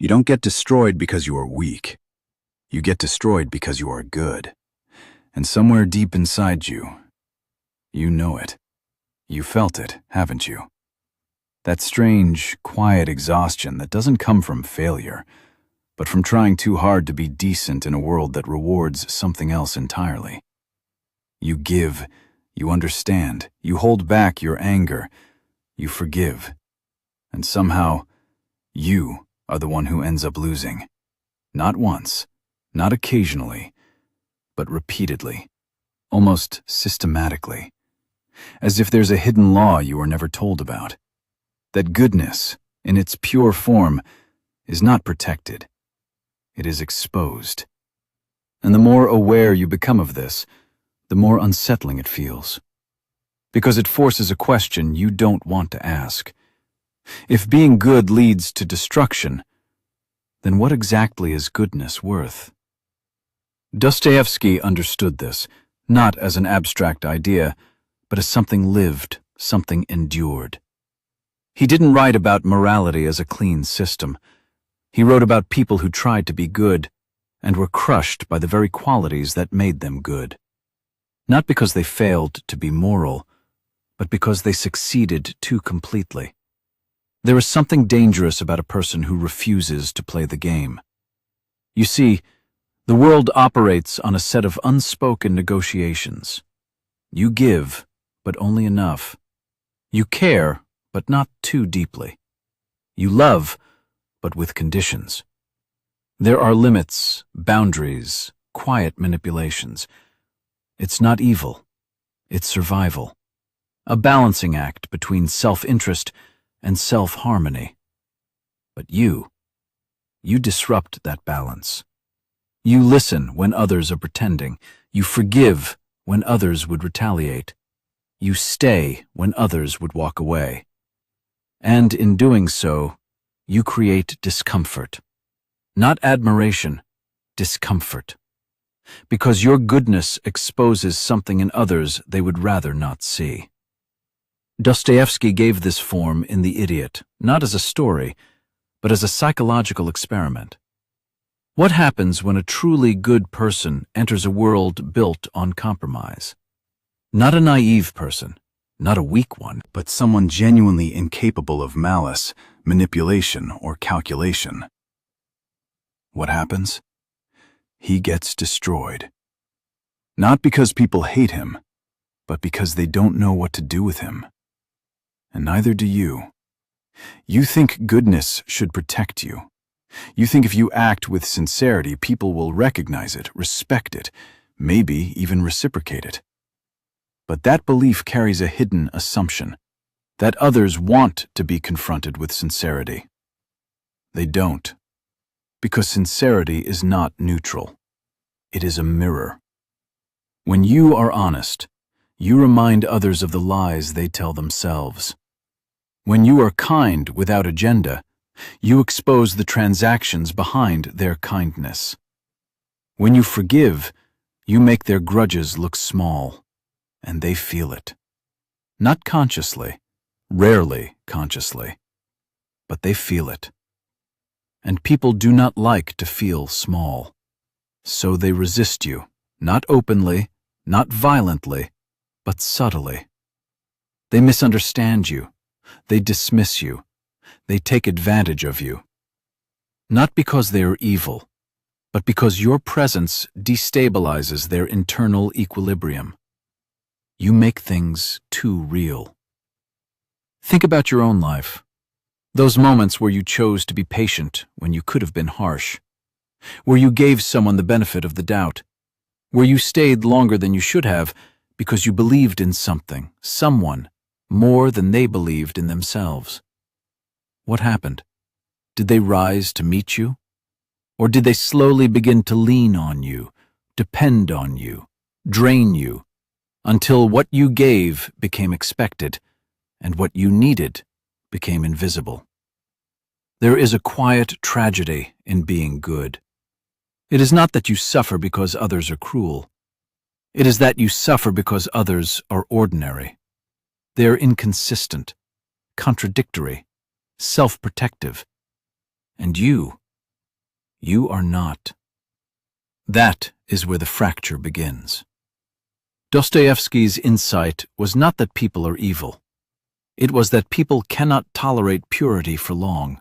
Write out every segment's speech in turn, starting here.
You don't get destroyed because you are weak. You get destroyed because you are good. And somewhere deep inside you, you know it. You felt it, haven't you? That strange, quiet exhaustion that doesn't come from failure, but from trying too hard to be decent in a world that rewards something else entirely. You give, you understand, you hold back your anger, you forgive. And somehow, you are the one who ends up losing. Not once, not occasionally, but repeatedly, almost systematically. As if there's a hidden law you were never told about. That goodness, in its pure form, is not protected. It is exposed. And the more aware you become of this, the more unsettling it feels. Because it forces a question you don't want to ask. If being good leads to destruction, then what exactly is goodness worth? Dostoevsky understood this, not as an abstract idea, but as something lived, something endured. He didn't write about morality as a clean system. He wrote about people who tried to be good and were crushed by the very qualities that made them good. Not because they failed to be moral, but because they succeeded too completely. There is something dangerous about a person who refuses to play the game. You see, the world operates on a set of unspoken negotiations. You give, but only enough. You care, but not too deeply. You love, but with conditions. There are limits, boundaries, quiet manipulations. It's not evil. It's survival. A balancing act between self-interest and self-harmony. But you disrupt that balance. You listen when others are pretending. You forgive when others would retaliate. You stay when others would walk away. And in doing so, you create discomfort. Not admiration, discomfort. Because your goodness exposes something in others they would rather not see. Dostoevsky gave this form in The Idiot, not as a story, but as a psychological experiment. What happens when a truly good person enters a world built on compromise? Not a naive person, not a weak one, but someone genuinely incapable of malice, manipulation, or calculation. What happens? He gets destroyed. Not because people hate him, but because they don't know what to do with him. And neither do you. You think goodness should protect you. You think if you act with sincerity, people will recognize it, respect it, maybe even reciprocate it. But that belief carries a hidden assumption that others want to be confronted with sincerity. They don't, because sincerity is not neutral. It is a mirror. When you are honest, you remind others of the lies they tell themselves. When you are kind without agenda, you expose the transactions behind their kindness. When you forgive, you make their grudges look small. And they feel it. Not consciously, rarely consciously, but they feel it. And people do not like to feel small. So they resist you, not openly, not violently, but subtly. They misunderstand you. They dismiss you. They take advantage of you. Not because they are evil, but because your presence destabilizes their internal equilibrium. You make things too real. Think about your own life. Those moments where you chose to be patient when you could have been harsh. Where you gave someone the benefit of the doubt. Where you stayed longer than you should have because you believed in something, someone, more than they believed in themselves. What happened? Did they rise to meet you? Or did they slowly begin to lean on you, depend on you, drain you, until what you gave became expected, and what you needed became invisible? There is a quiet tragedy in being good. It is not that you suffer because others are cruel. It is that you suffer because others are ordinary. They are inconsistent, contradictory, self-protective. And you You are not. That is where the fracture begins. Dostoevsky's insight was not that people are evil. It was that people cannot tolerate purity for long.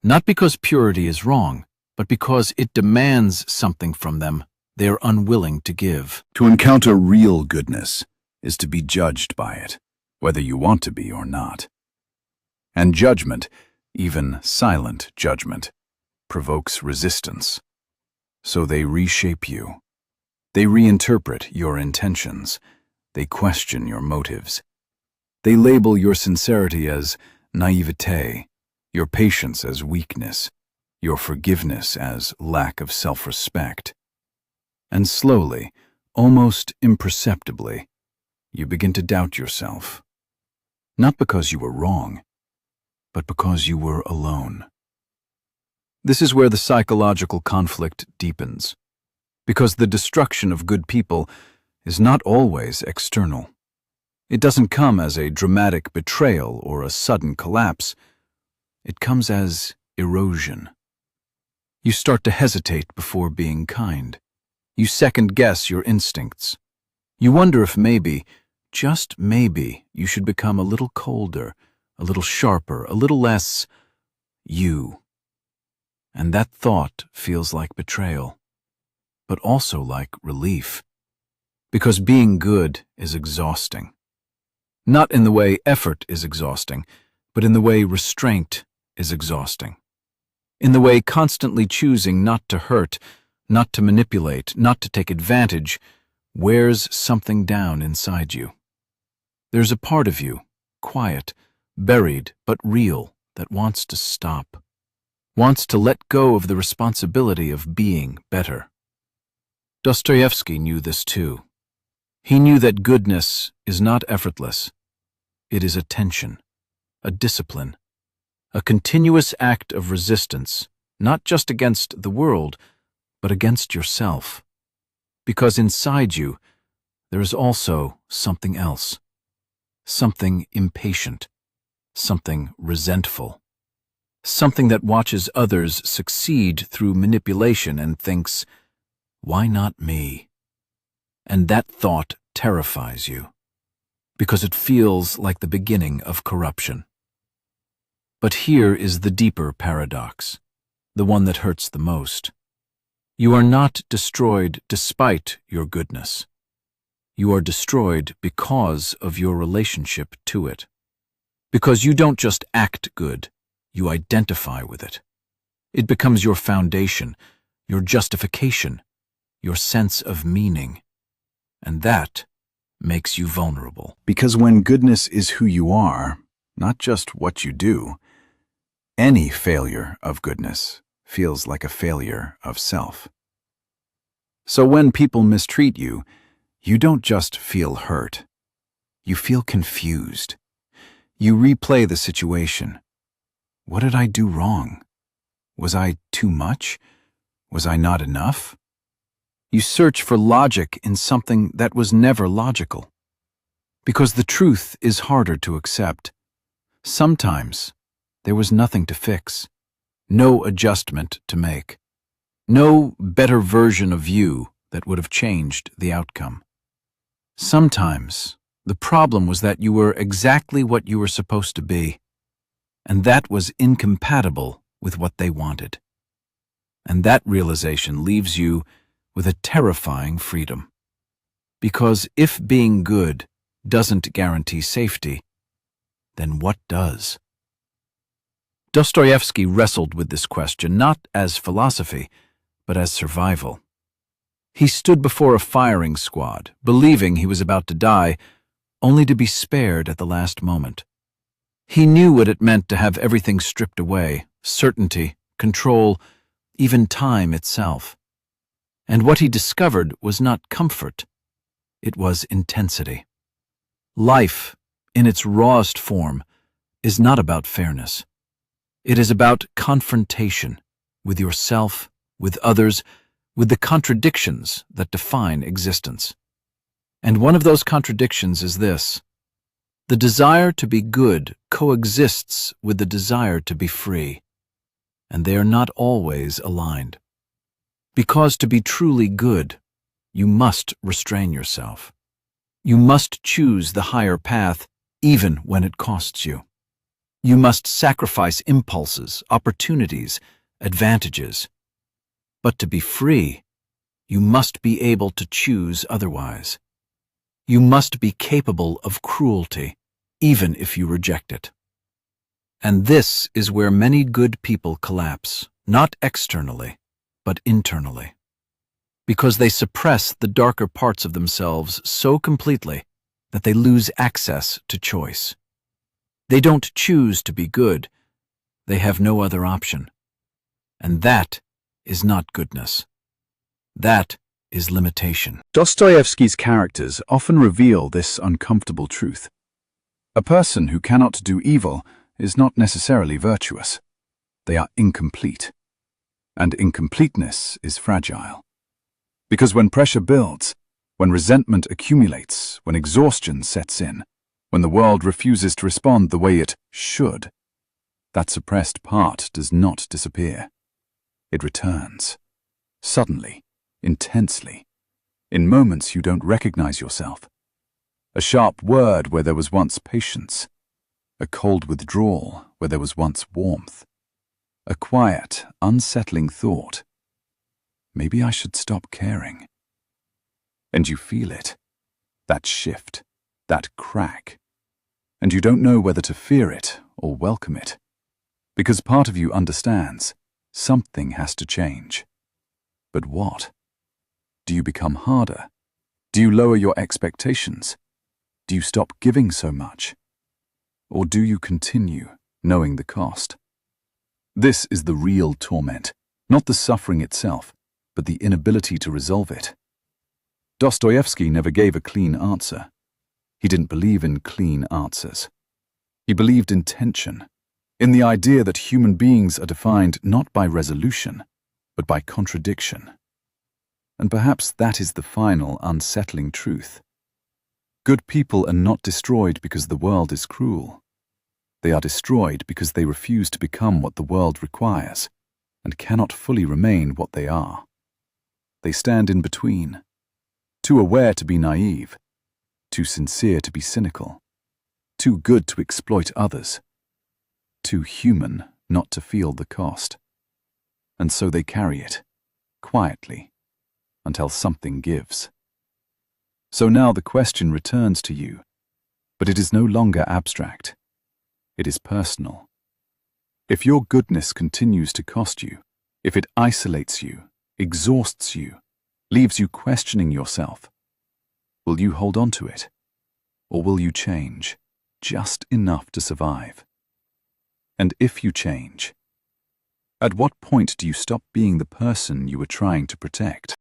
Not because purity is wrong, but because it demands something from them they are unwilling to give. To encounter real goodness is to be judged by it, whether you want to be or not. And judgment, even silent judgment, provokes resistance. So they reshape you. They reinterpret your intentions. They question your motives. They label your sincerity as naivete, your patience as weakness, your forgiveness as lack of self-respect. And slowly, almost imperceptibly, you begin to doubt yourself. Not because you were wrong, but because you were alone. This is where the psychological conflict deepens, because the destruction of good people is not always external. It doesn't come as a dramatic betrayal or a sudden collapse. It comes as erosion. You start to hesitate before being kind. You second-guess your instincts. You wonder if maybe, just maybe, you should become a little colder, a little sharper, a little less you. And that thought feels like betrayal, but also like relief. Because being good is exhausting. Not in the way effort is exhausting, but in the way restraint is exhausting. In the way constantly choosing not to hurt, not to manipulate, not to take advantage, wears something down inside you. There's a part of you, quiet, buried, but real, that wants to stop, wants to let go of the responsibility of being better. Dostoevsky knew this too. He knew that goodness is not effortless. It is a tension, a discipline, a continuous act of resistance, not just against the world, but against yourself. Because inside you, there is also something else, something impatient, something resentful, something that watches others succeed through manipulation and thinks, why not me? And that thought terrifies you, because it feels like the beginning of corruption. But here is the deeper paradox, the one that hurts the most. You are not destroyed despite your goodness. You are destroyed because of your relationship to it. Because you don't just act good, you identify with it. It becomes your foundation, your justification, your sense of meaning. And that makes you vulnerable. Because when goodness is who you are, not just what you do, any failure of goodness feels like a failure of self. So when people mistreat you, you don't just feel hurt. You feel confused. You replay the situation. What did I do wrong? Was I too much? Was I not enough? You search for logic in something that was never logical. Because the truth is harder to accept. Sometimes there was nothing to fix, no adjustment to make, no better version of you that would have changed the outcome. Sometimes the problem was that you were exactly what you were supposed to be, and that was incompatible with what they wanted. And that realization leaves you with a terrifying freedom. Because if being good doesn't guarantee safety, then what does? Dostoevsky wrestled with this question not as philosophy, but as survival. He stood before a firing squad, believing he was about to die, only to be spared at the last moment. He knew what it meant to have everything stripped away, certainty, control, even time itself. And what he discovered was not comfort, it was intensity. Life, in its rawest form, is not about fairness. It is about confrontation with yourself, with others, with the contradictions that define existence. And one of those contradictions is this: the desire to be good coexists with the desire to be free. and they are not always aligned. Because to be truly good, you must restrain yourself. You must choose the higher path even when it costs you. You must sacrifice impulses, opportunities, advantages. But to be free, you must be able to choose otherwise. You must be capable of cruelty, even if you reject it. And this is where many good people collapse, not externally, but internally. Because they suppress the darker parts of themselves so completely that they lose access to choice. They don't choose to be good, they have no other option. And that is not goodness. That is limitation. Dostoevsky's characters often reveal this uncomfortable truth. A person who cannot do evil is not necessarily virtuous. They are incomplete. And incompleteness is fragile. Because when pressure builds, when resentment accumulates, when exhaustion sets in, when the world refuses to respond the way it should, that suppressed part does not disappear. It returns. Suddenly, intensely, in moments you don't recognize yourself. A sharp word where there was once patience. A cold withdrawal where there was once warmth. A quiet, unsettling thought. Maybe I should stop caring. And you feel it. That shift. That crack. And you don't know whether to fear it or welcome it. Because part of you understands something has to change. But what? Do you become harder? Do you lower your expectations? Do you stop giving so much? Or do you continue, knowing the cost? This is the real torment, not the suffering itself, but the inability to resolve it. Dostoevsky never gave a clean answer. He didn't believe in clean answers. He believed in tension, in the idea that human beings are defined not by resolution, but by contradiction. And perhaps that is the final unsettling truth. Good people are not destroyed because the world is cruel. They are destroyed because they refuse to become what the world requires and cannot fully remain what they are. They stand in between, too aware to be naive, too sincere to be cynical, too good to exploit others, too human not to feel the cost. And so they carry it, quietly, until something gives. So now the question returns to you, but it is no longer abstract. It is personal. If your goodness continues to cost you, if it isolates you, exhausts you, leaves you questioning yourself, will you hold on to it? Or will you change, just enough to survive? And if you change, at what point do you stop being the person you were trying to protect?